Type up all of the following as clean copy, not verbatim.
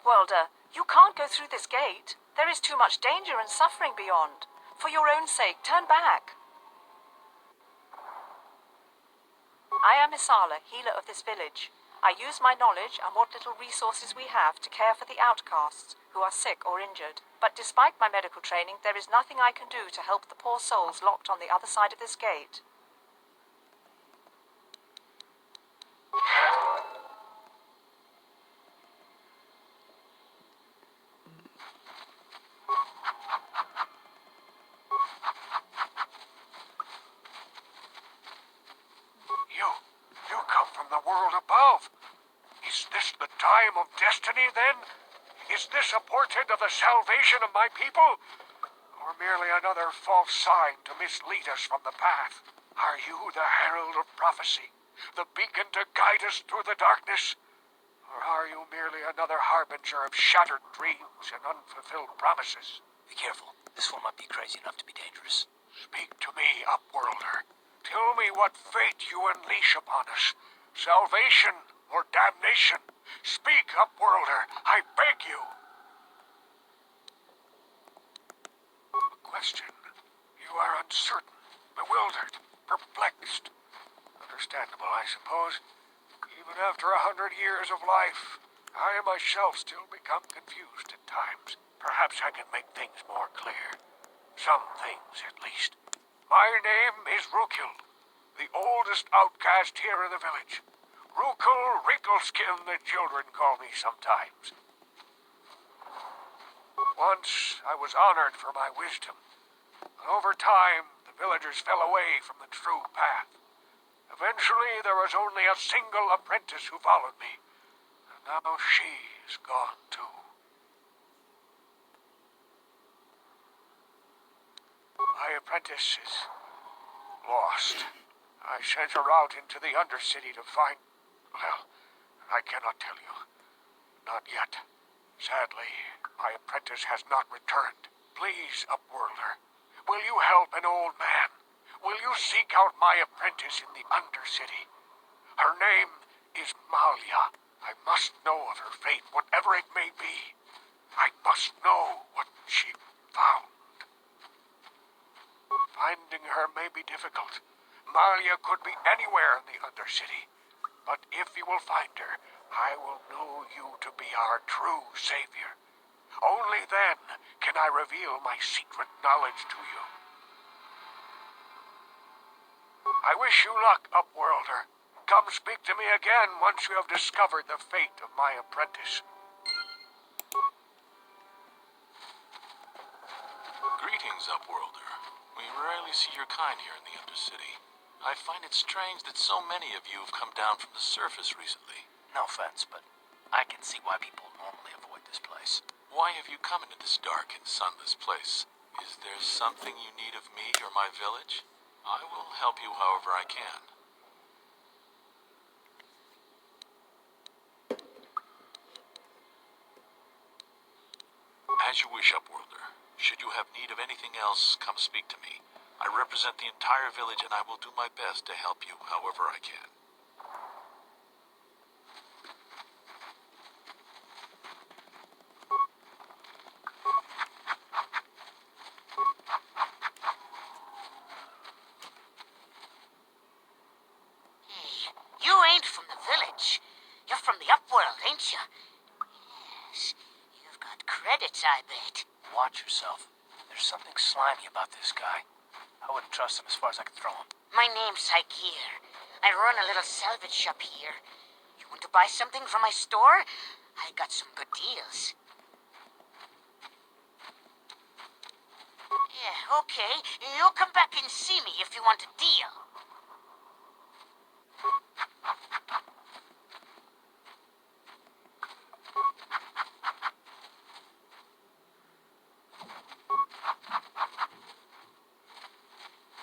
Upworlder, you can't go through this gate. There is too much danger and suffering beyond. For your own sake, turn back. I am Isala, healer of this village. I use my knowledge and what little resources we have to care for the outcasts who are sick or injured. But despite my medical training, there is nothing I can do to help the poor souls locked on the other side of this gate. You come from the world above. Is this the time of destiny, then? Is this a portent of the salvation of my people? Or merely another false sign to mislead us from the path? Are you the herald of prophecy, the beacon to guide us through the darkness? Or are you merely another harbinger of shattered dreams and unfulfilled promises? Be careful. This one might be crazy enough to be dangerous. Speak to me, Upworlder. Tell me what fate you unleash upon us. Salvation or damnation? Speak, Upworlder, I beg you. A question. You are uncertain, bewildered, perplexed. Understandable, I suppose. Even after 100 years of life, I myself still become confused at times. Perhaps I can make things more clear. Some things, at least. My name is Rukil, the oldest outcast here in the village. Rukil Wrinkleskin, the children call me sometimes. Once I was honored for my wisdom, but over time the villagers fell away from the true path. Eventually there was only a single apprentice who followed me, and now she is gone too. My apprentice is lost. I sent her out into the Undercity to find... Well, I cannot tell you. Not yet. Sadly, my apprentice has not returned. Please, Upworlder, will you help an old man? Will you seek out my apprentice in the Undercity? Her name is Malia. I must know of her fate, whatever it may be. I must know what she found. Finding her may be difficult. Malia could be anywhere in the Undercity. But if you will find her, I will know you to be our true savior. Only then can I reveal my secret knowledge to you. I wish you luck, Upworlder. Come speak to me again once you have discovered the fate of my apprentice. Greetings, Upworlder. We rarely see your kind here in the Undercity. I find it strange that so many of you have come down from the surface recently. No offense, but I can see why people normally avoid this place. Why have you come into this dark and sunless place? Is there something you need of me or my village? I will help you however I can. As you wish, Upworlder. Should you have need of anything else, come speak to me. I represent the entire village and I will do my best to help you however I can. Hey, you ain't from the village. You're from the Upworld, ain't you? Yes, you've got credits, I bet. Watch yourself. There's something slimy about this guy. I wouldn't trust him as far as I could throw him. My name's Saikir. I run a little salvage shop here. You want to buy something from my store? I got some good deals. Yeah, okay. You'll come back and see me if you want a deal.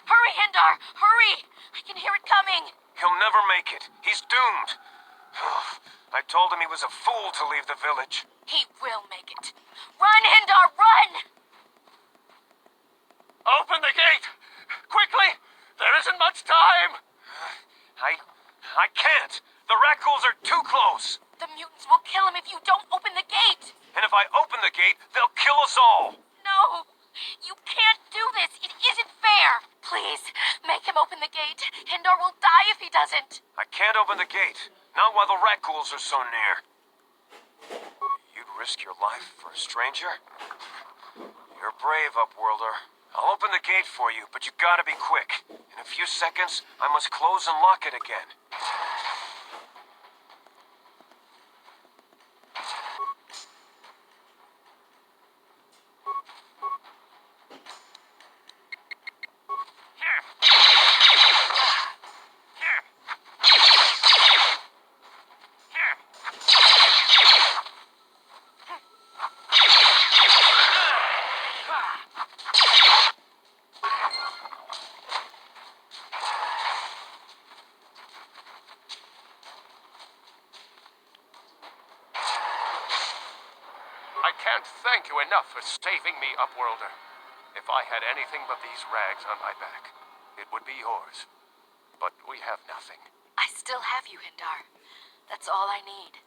Hurry, Hindar! Hurry! I can hear it coming! He'll never make it. He's doomed. I told him he was a fool to leave the village. He will make it. Run, Hindar, run! Open the gate! Quickly! There isn't much time! I can't. The Rakghouls are too close. The mutants will kill him if you don't open the gate! They'll kill us all! No! You can't do this! It isn't fair! Please, make him open the gate. Hindar will die if he doesn't. I can't open the gate. Not while the rat ghouls are so near. You'd risk your life for a stranger? You're brave, Upworlder. I'll open the gate for you, but you gotta be quick. In a few seconds, I must close and lock it again. I can't thank you enough for saving me, Upworlder. If I had anything but these rags on my back, it would be yours. But we have nothing. I still have you, Hindar. That's all I need.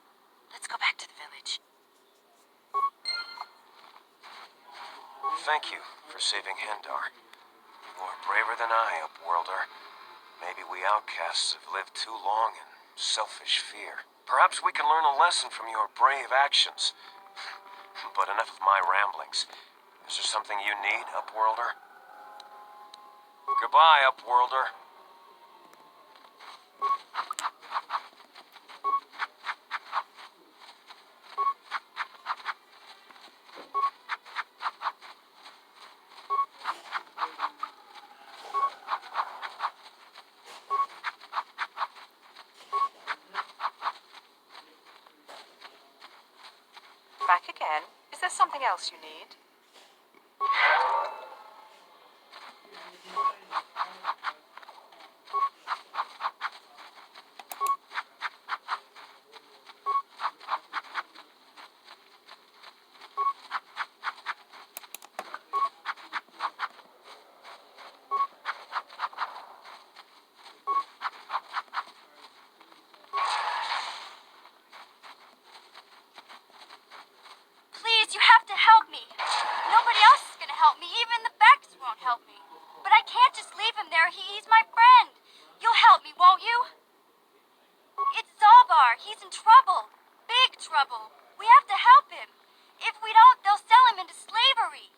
Let's go back to the village. Thank you for saving Hendar. You are braver than I, Upworlder. Maybe we outcasts have lived too long in selfish fear. Perhaps we can learn a lesson from your brave actions. But enough of my ramblings. Is there something you need, Upworlder? Goodbye, Upworlder. Back again? Is there something else you need? Please, you have to help me. Nobody else is gonna help me. Even the Becks won't help me. But I can't just leave him there. He's my friend. You'll help me, won't you? It's Zalbar. He's in trouble. Big trouble. We have to help him. If we don't, they'll sell him into slavery.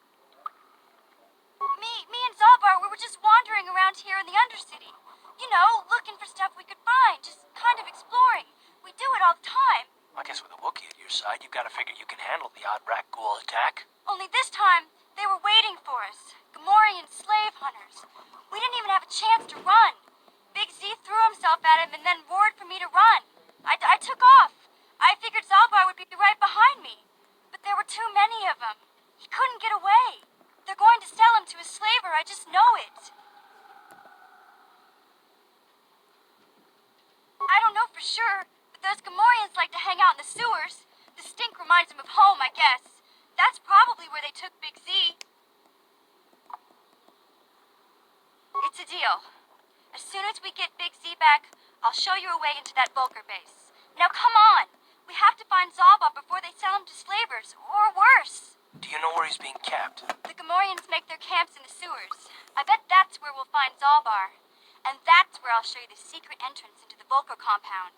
Me and Zalbar, we were just wandering around here in the Undercity. You know, looking for stuff we could find. Just kind of exploring. We do it all the time. I guess with a Wookiee at your side, you've got to figure you can handle the odd rat ghoul attack. Only this time, they were waiting for us. Gamorrean slave hunters. We didn't even have a chance to run. Big Z threw himself at him and then roared for me to run. I took off. I figured Zalbar would be right behind me. But there were too many of them. He couldn't get away. They're going to sell him to a slaver, I just know it. I don't know for sure, but those Gamorreans like to hang out in the sewers. The stink reminds them of home, I guess. That's probably where they took Big Z. It's a deal. As soon as we get Big Z back, I'll show you a way into that Vulcar base. Now come on! We have to find Zalbar before they sell him to slavers, or worse. Do you know where he's being kept? The Gamorreans make their camps in the sewers. I bet that's where we'll find Zalbar. And that's where I'll show you the secret entrance into the Vulcar compound.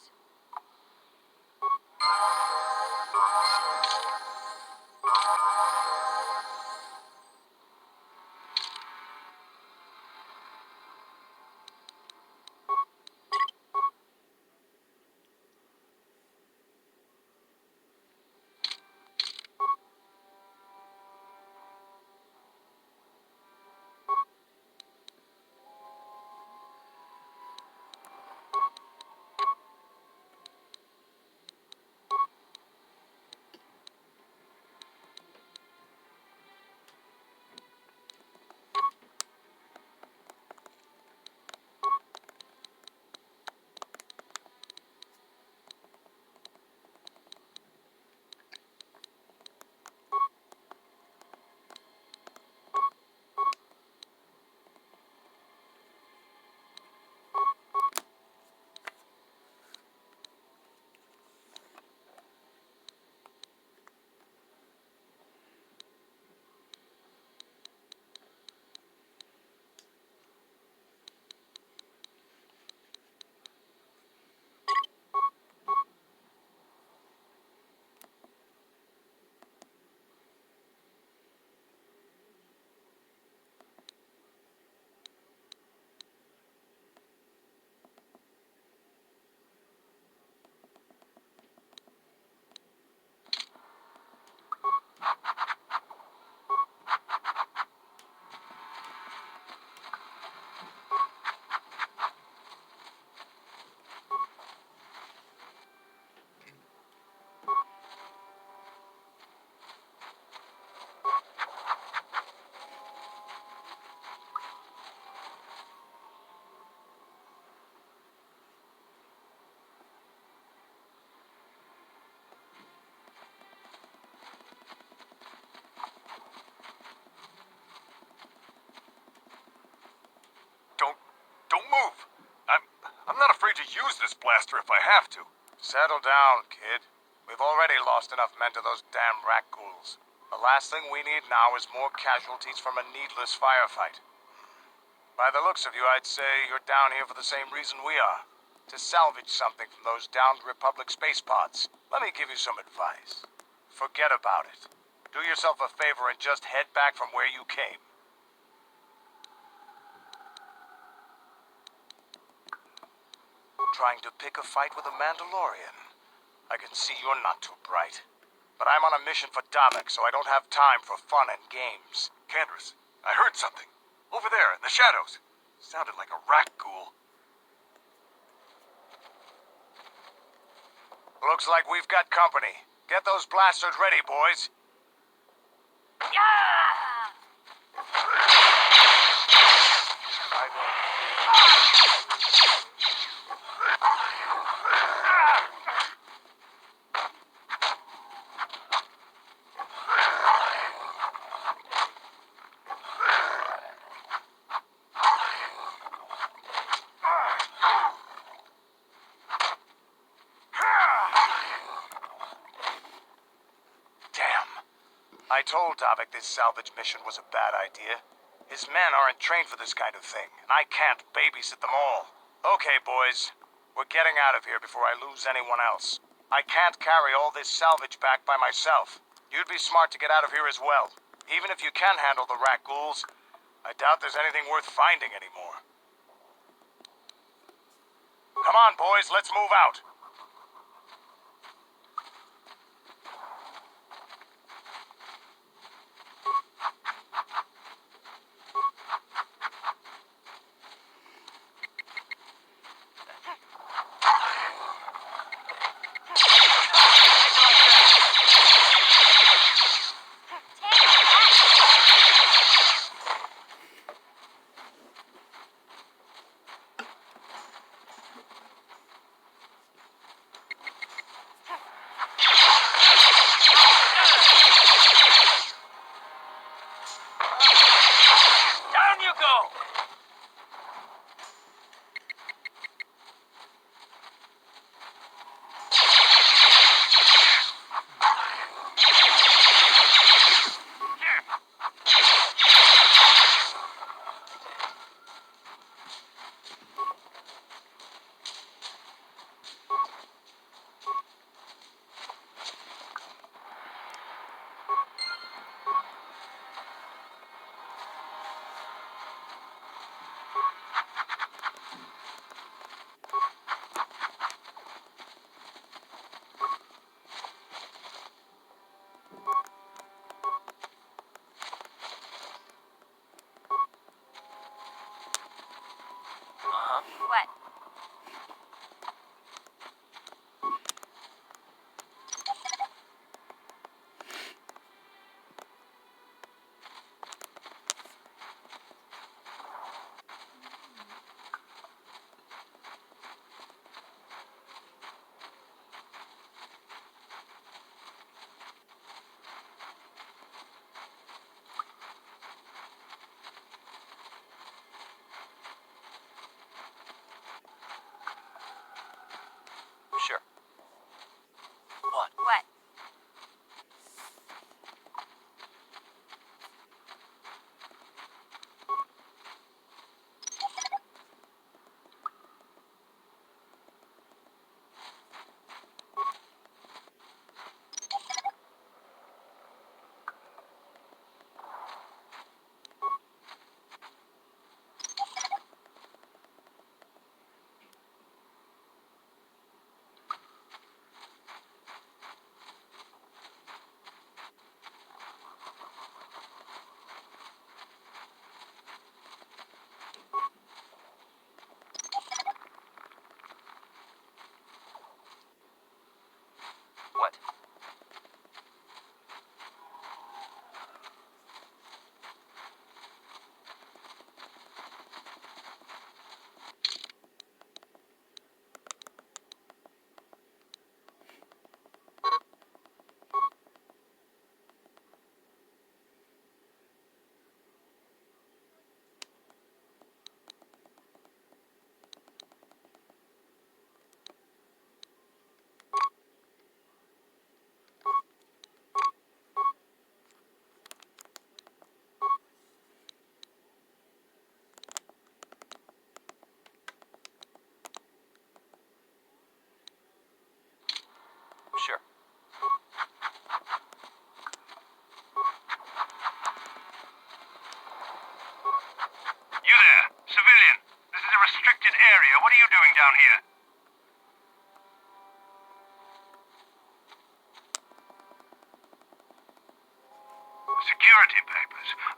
faster if I have to. Settle down, kid. We've already lost enough men to those damn rat ghouls. The last thing we need now is more casualties from a needless firefight. By the looks of you, I'd say you're down here for the same reason we are. To salvage something from those downed Republic space pods. Let me give you some advice. Forget about it. Do yourself a favor and just head back from where you came. Trying to pick a fight with a Mandalorian. I can see you're not too bright. But I'm on a mission for Davik, so I don't have time for fun and games. Candace, I heard something. Over there, in the shadows. Sounded like a rat ghoul. Looks like we've got company. Get those blasters ready, boys. I told Davik this salvage mission was a bad idea. His men aren't trained for this kind of thing, and I can't babysit them all. Okay, boys. We're getting out of here before I lose anyone else. I can't carry all this salvage back by myself. You'd be smart to get out of here as well. Even if you can handle the rat ghouls, I doubt there's anything worth finding anymore. Come on, boys, let's move out.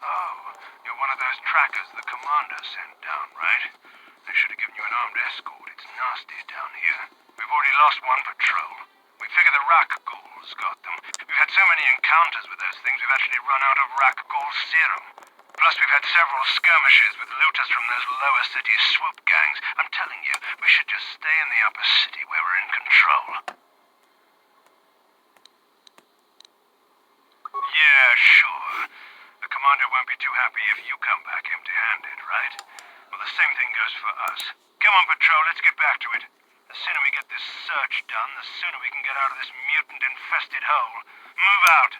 Oh, you're one of those trackers the commander sent down, right? They should have given you an armed escort. It's nasty down here. We've already lost one patrol. We figure the Rak Ghouls got them. We've had so many encounters with those things, we've actually run out of Rak Ghoul serum. Plus, we've had several skirmishes with looters from those lower city swoop gangs. I'm telling you, we should just stay in the upper city where we're in control. Yeah, sure. The commander won't be too happy if you come back empty-handed, right? Well, the same thing goes for us. Come on, Patrol, let's get back to it. The sooner we get this search done, the sooner we can get out of this mutant-infested hole. Move out!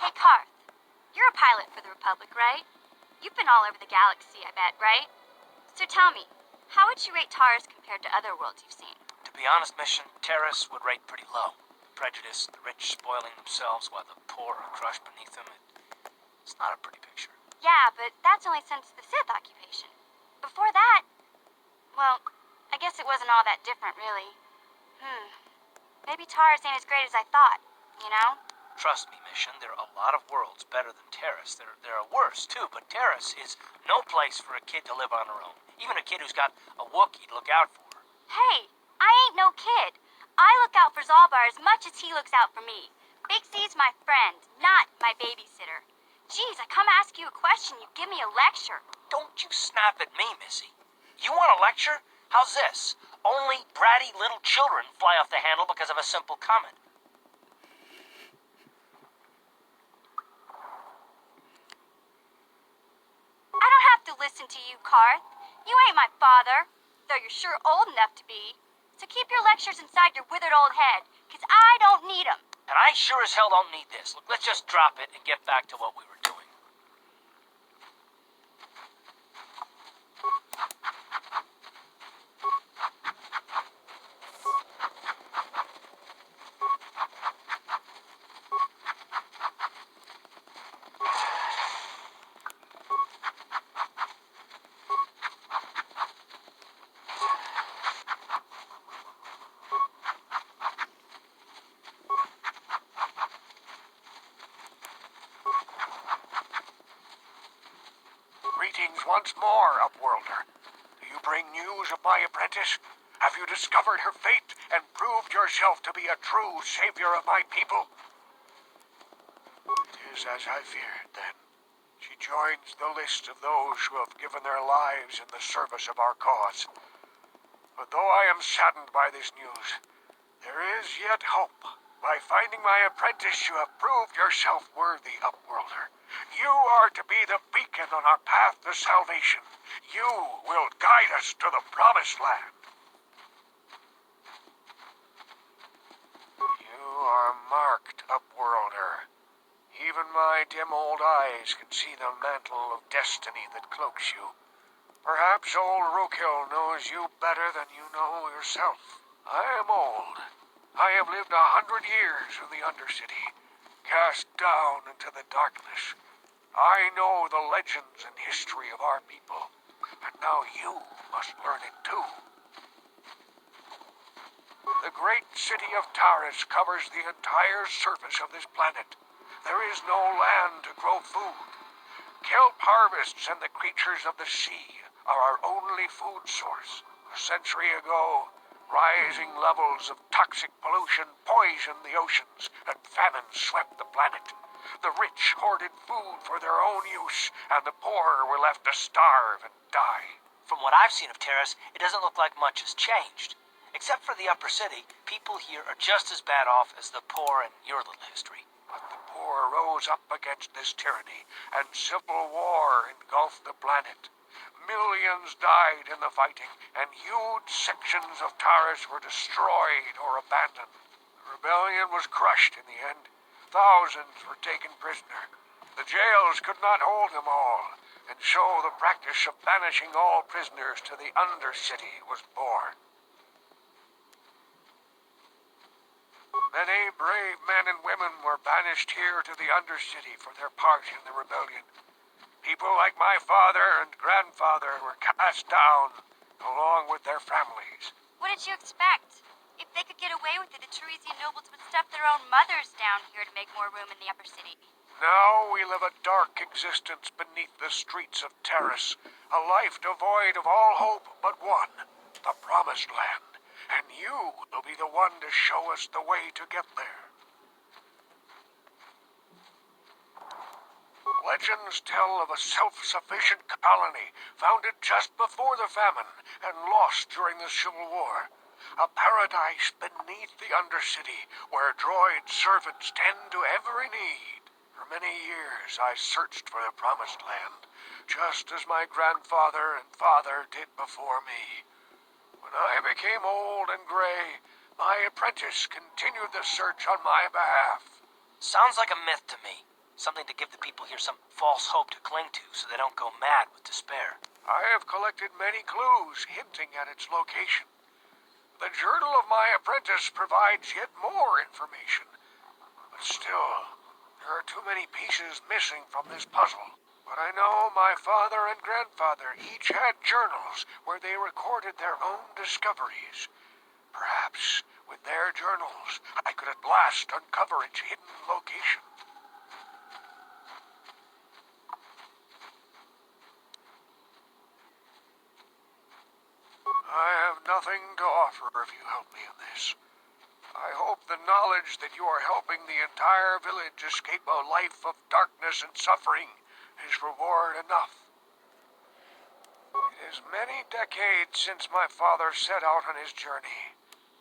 Hey, Karth. You're a pilot for the Republic, right? You've been all over the galaxy, I bet, right? So tell me, how would you rate Taurus compared to other worlds you've seen? To be honest, Mission, Terrace would rate pretty low. Prejudice, the rich spoiling themselves while the poor are crushed beneath them. It's not a pretty picture. Yeah, but that's only since the Sith occupation. Before that, well, I guess it wasn't all that different, really. Maybe Taurus ain't as great as I thought, you know? Trust me, Mission, there are a lot of worlds better than Terrace. There are worse, too, but Terrace is no place for a kid to live on her own. Even a kid who's got a Wookiee to look out for. Hey, I ain't no kid. I look out for Zalbar as much as he looks out for me. Big C's my friend, not my babysitter. Geez, I come ask you a question, you give me a lecture. Don't you snap at me, Missy. You want a lecture? How's this? Only bratty little children fly off the handle because of a simple comment. I don't have to listen to you, Karth. You ain't my father, though you're sure old enough to be. So keep your lectures inside your withered old head, 'cause I don't need 'em. And I sure as hell don't need this. Look, let's just drop it and get back to what we were doing. Greetings once more, Upworlder. Do you bring news of my apprentice? Have you discovered her fate and proved yourself to be a true savior of my people? It is as I feared, then. She joins the list of those who have given their lives in the service of our cause. But though I am saddened by this news, there is yet hope. By finding my apprentice, you have proved yourself worthy, Upworlder. You are to be the beacon on our path to salvation. You will guide us to the promised land. You are marked, Upworlder. Even my dim old eyes can see the mantle of destiny that cloaks you. Perhaps old Rookhill knows you better than you know yourself. I am old. I have lived 100 years in the Undercity, cast down into the darkness. I know the legends and history of our people, and now you must learn it too. The great city of Taris covers the entire surface of this planet. There is no land to grow food. Kelp harvests and the creatures of the sea are our only food source. A century ago, rising levels of toxic pollution poisoned the oceans, and famine swept the planet. The rich hoarded food for their own use, and the poor were left to starve and die. From what I've seen of Terrace, it doesn't look like much has changed. Except for the upper city, people here are just as bad off as the poor in your little history. But the poor rose up against this tyranny, and civil war engulfed the planet. Millions died in the fighting, and huge sections of Taris were destroyed or abandoned. The rebellion was crushed in the end. Thousands were taken prisoner. The jails could not hold them all, and so the practice of banishing all prisoners to the Undercity was born. Many brave men and women were banished here to the Undercity for their part in the rebellion. People like my father and grandfather were cast down, along with their families. What did you expect? If they could get away with it, the Teresian nobles would stuff their own mothers down here to make more room in the upper city. Now we live a dark existence beneath the streets of Taris, a life devoid of all hope but one, the Promised Land. And you will be the one to show us the way to get there. Legends tell of a self-sufficient colony founded just before the famine and lost during the Civil War. A paradise beneath the Undercity where droid servants tend to every need. For many years I searched for the Promised Land, just as my grandfather and father did before me. When I became old and gray, my apprentice continued the search on my behalf. Sounds like a myth to me. Something to give the people here some false hope to cling to so they don't go mad with despair. I have collected many clues hinting at its location. The journal of my apprentice provides yet more information. But still, there are too many pieces missing from this puzzle. But I know my father and grandfather each had journals where they recorded their own discoveries. Perhaps, with their journals, I could at last uncover its hidden location. I have nothing to offer if you help me in this. I hope the knowledge that you are helping the entire village escape a life of darkness and suffering is reward enough. It is many decades since my father set out on his journey,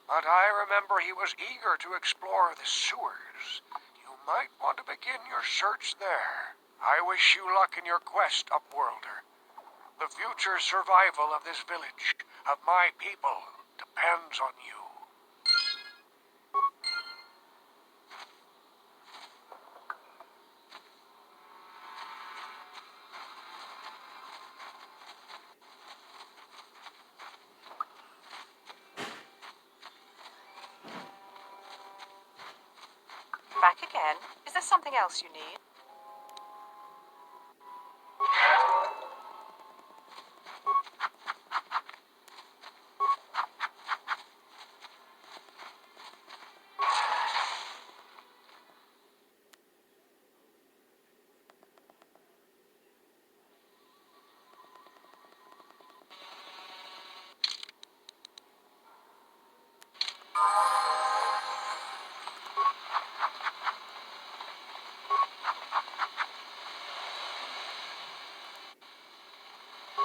but I remember he was eager to explore the sewers. You might want to begin your search there. I wish you luck in your quest, Upworlder. The future survival of this village, of my people, depends on you. Back again? Is there something else you need?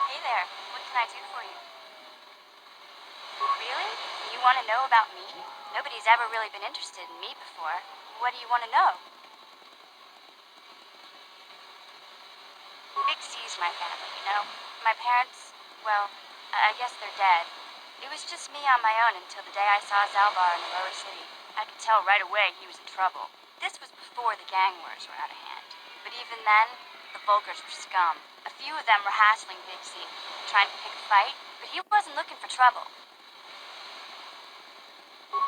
Hey there, what can I do for you? Really? You want to know about me? Nobody's ever really been interested in me before. What do you want to know? Big C's my family, you know? My parents, well, I guess they're dead. It was just me on my own until the day I saw Zalbar in the lower city. I could tell right away he was in trouble. This was before the gang wars were out of hand. But even then, the Volkers were scum. A few of them were hassling Big Z, trying to pick a fight, but he wasn't looking for trouble.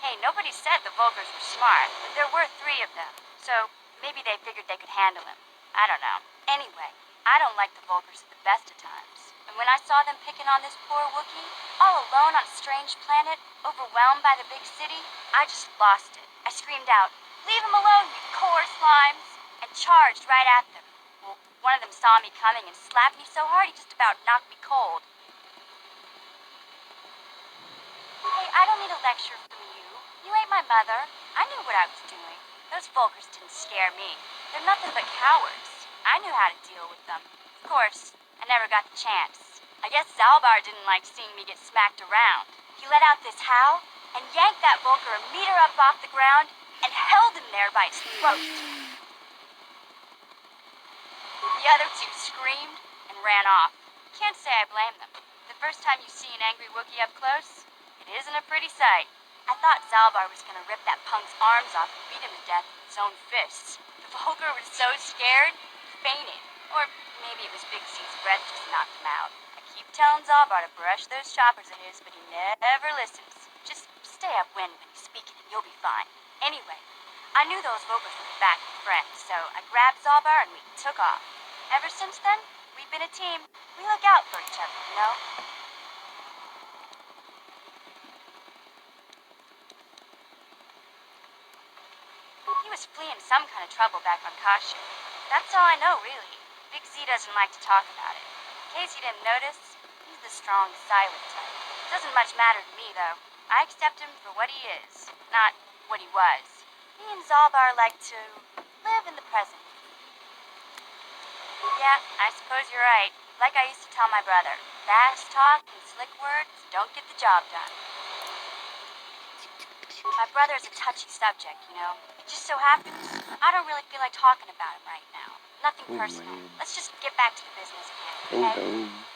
Hey, nobody said the Volkers were smart, but there were 3 of them, so maybe they figured they could handle him. I don't know. Anyway, I don't like the Volkers at the best of times. And when I saw them picking on this poor Wookiee, all alone on a strange planet, overwhelmed by the big city, I just lost it. I screamed out, "Leave him alone, you core slimes!" and charged right at them. Well, one of them saw me coming and slapped me so hard he just about knocked me cold. Hey, I don't need a lecture from you. You ain't my mother. I knew what I was doing. Those Volkers didn't scare me. They're nothing but cowards. I knew how to deal with them. Of course, I never got the chance. I guess Zalbar didn't like seeing me get smacked around. He let out this howl and yanked that Volker a meter up off the ground and held him there by his throat. The other 2 screamed and ran off. Can't say I blame them. The first time you see an angry Wookiee up close, it isn't a pretty sight. I thought Zalbar was gonna rip that punk's arms off and beat him to death with his own fists. The Volker was so scared, he fainted. Or maybe it was Big C's breath just knocked him out. I keep telling Zalbar to brush those choppers of his, but he never listens. Just stay upwind when he's speaking and you'll be fine. Anyway, I knew those Volkers would be back with friends, so I grabbed Zalbar and we took off. Ever since then, we've been a team. We look out for each other, you know? He was fleeing some kind of trouble back on Kashyyyk. That's all I know, really. Big Z doesn't like to talk about it. In case you didn't notice, he's the strong, silent type. Doesn't much matter to me, though. I accept him for what he is, not what he was. He and Zalbar like to live in the present. Yeah, I suppose you're right. Like I used to tell my brother, fast talk and slick words don't get the job done. My brother's a touchy subject, you know. It just so happens I don't really feel like talking about him right now. Nothing personal. Let's just get back to the business, man. Okay?